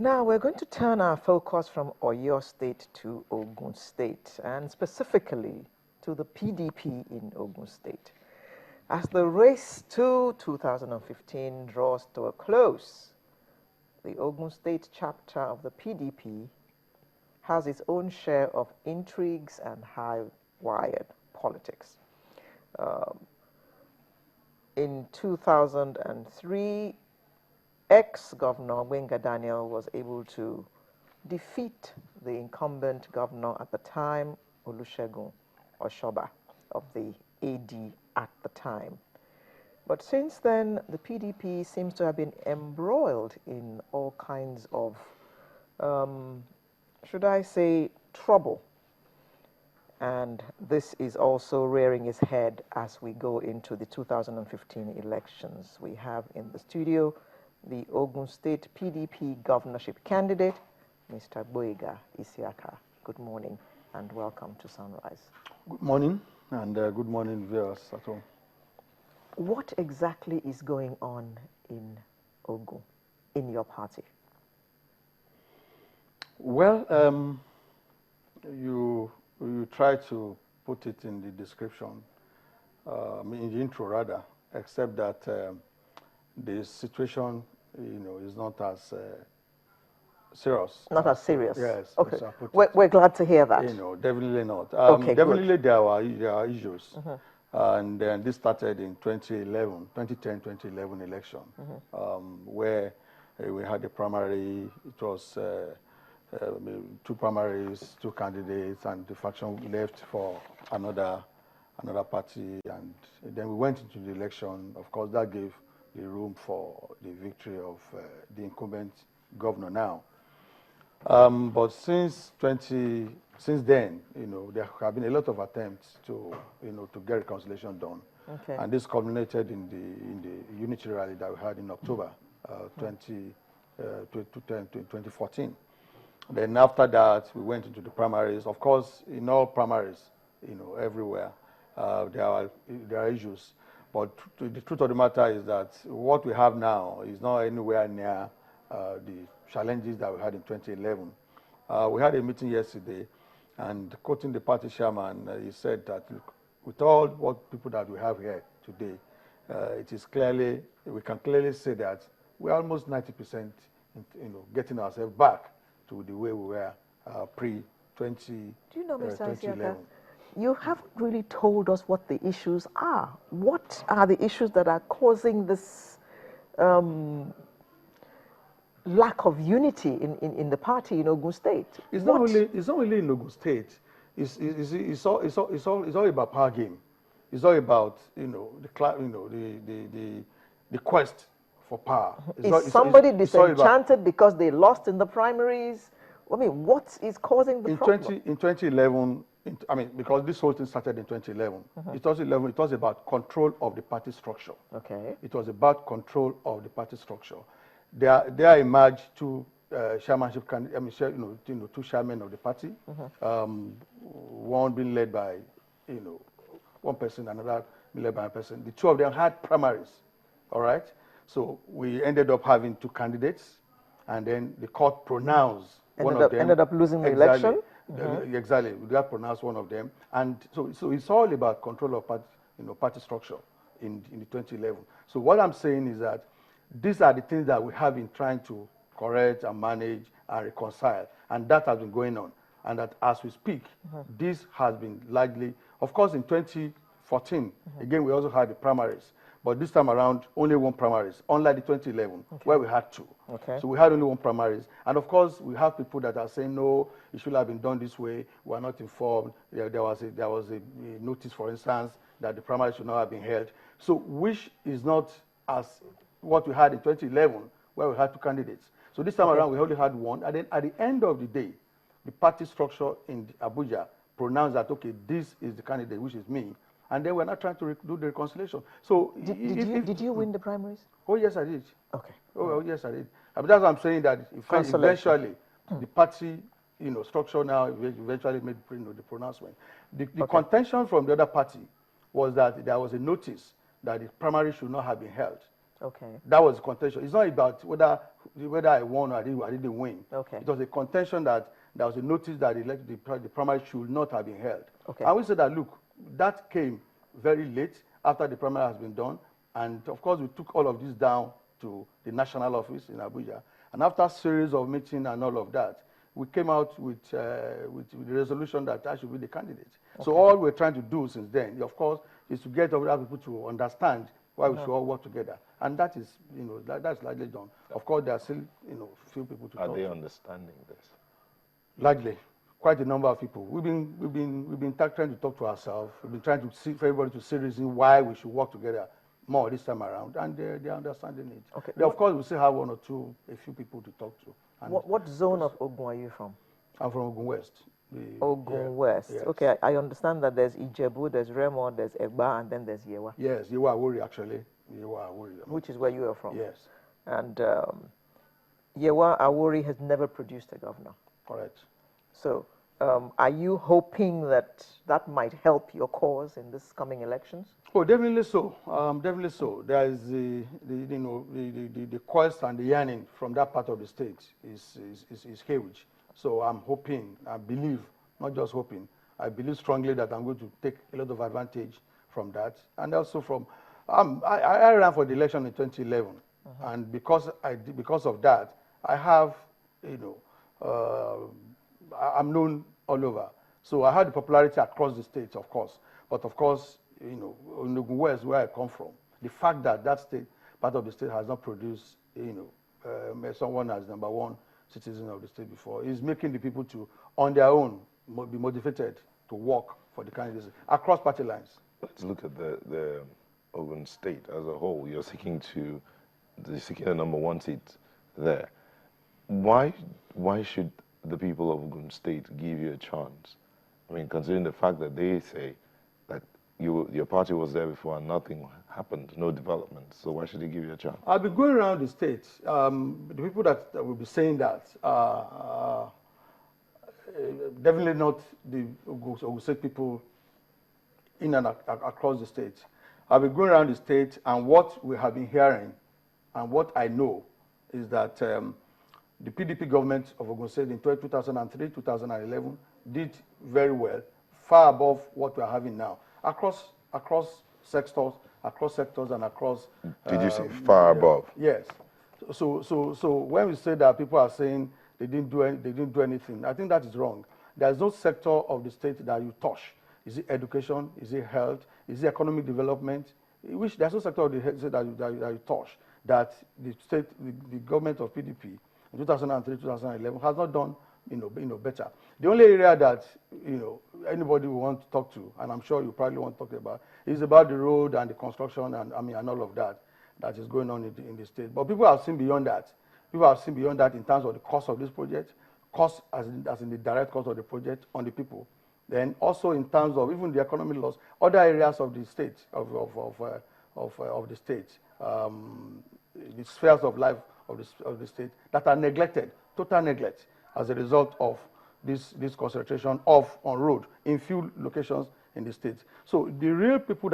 Now we're going to turn our focus from Oyo State to Ogun State, and specifically to the PDP in Ogun State. As the race to 2015 draws to a close, the Ogun State chapter of the PDP has its own share of intrigues and high-wired politics. In 2003, ex-governor Gboyega Daniel was able to defeat the incumbent governor at the time, Olusegun Oshoba, of the AD at the time. But since then, the PDP seems to have been embroiled in all kinds of, should I say, trouble. And this is also rearing its head as we go into the 2015 elections. We have in the studio the Ogun State PDP Governorship candidate, Mr. Gboyega Isiaka. Good morning and welcome to Sunrise. Good morning, and good morning, viewers at home. What exactly is going on in Ogun, in your party? Well, you try to put it in the description, in the intro rather, except that the situation, is not as serious. Not as serious? Yes. Okay. We're glad to hear that. Definitely not. Okay, definitely good. there are issues. And then this started in 2010-2011 election, where we had the primary. It was two primaries, two candidates, and the faction left for another party, and then we went into the election. Of course, that gave the room for the victory of the incumbent governor now. But since then, there have been a lot of attempts to get reconciliation done, and this culminated in the unity rally that we had in October 2014. Then after that, we went into the primaries. Of course, in all primaries, everywhere, there are issues. But the truth of the matter is that what we have now is not anywhere near the challenges that we had in 2011. We had a meeting yesterday, and quoting the party chairman, he said that, look, with all what people that we have here today, we can clearly say that we're almost 90% getting ourselves back to the way we were pre-2011. Do you know, Mr. Isiaka, you haven't really told us what the issues are. What are the issues that are causing this lack of unity in the party in Ogun State? It's not really in Ogun State. It's all about power game. It's all about the quest for power. Is somebody disenchanted because they lost in the primaries? I mean, what is causing the problem? In 2011, because this whole thing started in 2011. It was about control of the party structure. Okay. It was about control of the party structure. There emerged two chairmanship candidates. Two chairmen of the party. One being led by one person, another being led by a person. The two of them had primaries. All right. So we ended up having two candidates, and then the court pronounced one of them. Ended up losing the election? Exactly. We got pronounced one of them. And so it's all about control of party structure in 2011. So what I'm saying is that these are the things that we have been trying to correct and manage and reconcile. And that has been going on. And that as we speak, this has been largely, of course, in 2014, again, we also had the primaries. But this time around, only one primaries, unlike the 2011, where we had two. Okay. So we had only one primaries. And of course, we have people that are saying, no, it should have been done this way. We are not informed. There was a notice, for instance, that the primaries should not have been held. So which is not as what we had in 2011, where we had two candidates. So this time around, we only had one. And then at the end of the day, the party structure in Abuja pronounced that, okay, this is the candidate, which is me. And then we're not trying to do the reconciliation. So did you win the primaries? Oh, yes, I did. Okay. Oh, yes, I did. That's what I'm saying, that eventually the party structure now eventually made the pronouncement. The contention from the other party was that there was a notice that the primary should not have been held. Okay. That was the contention. It's not about whether I won or I didn't win. Okay. It was a contention that there was a notice that the primary should not have been held. Okay. And we said that, look, that came very late after the primary has been done. And of course, we took all of this down to the national office in Abuja. And after a series of meetings and all of that, we came out with the resolution that I should be the candidate. Okay. So all we're trying to do since then, of course, is to get other people to understand why we should all work together. And that is, that's largely done. Of course, there are still, few people to talk to. Are they understanding this? Largely. Quite a number of people. We've been trying to talk to ourselves. We've been trying to see for everybody to see reason why we should work together more this time around, and they're understanding it. Okay. Of course, we still have a few people to talk to. What zone of Ogun are you from? I'm from Ogun West. Ogun West. Yes. Okay, I understand that there's Ijebu, there's Remo, there's Egba, and then there's Yewa. Yes, Yewa Awori actually. Yewa Awori. Which is where you are from. Yes. And Yewa Awori has never produced a governor. Correct. So, are you hoping that that might help your cause in this coming elections? Oh, definitely so. Definitely so. There is the quest and the yearning from that part of the state is huge. So I'm hoping, I believe, not just hoping, I believe strongly that I'm going to take a lot of advantage from that, and also from. I ran for the election in 2011, and because of that, I have, I'm known all over. So I had the popularity across the state, of course. But of course, in Ogun West, where I come from, the fact that that state, part of the state, has not produced, someone as #1 citizen of the state before, is making the people to, on their own, be motivated to work for the candidacy across party lines. Let's look at the Ogun state as a whole. You're seeking a #1 seat there. Why should the people of Ogun State give you a chance? I mean, considering the fact that they say that your party was there before and nothing happened, no development. So why should they give you a chance? I'll be going around the state. The people that will be saying that definitely not the Ogun State people in and across the state. I'll be going around the state, and what we have been hearing and what I know is that the PDP government of Ogun State in 2003, 2011 did very well, far above what we are having now, across sectors and across. Did you say far above? Yes. So when we say that people are saying they didn't do anything, I think that is wrong. There is no sector of the state that you touch. Is it education? Is it health? Is it economic development? Which there's no sector of the state that you touch that the government of PDP in 2003, 2011 has not done better. The only area that anybody will want to talk to, and I'm sure you probably want to talk about, is about the road and the construction and all of that is going on in the state. But people have seen beyond that. People have seen beyond that in terms of the cost of this project, cost as in the direct cost of the project on the people. Then also in terms of even the economic loss, other areas of the state of the state, the spheres of life of the state that are neglected, total neglect, as a result of this concentration on road in few locations in the state. So the real people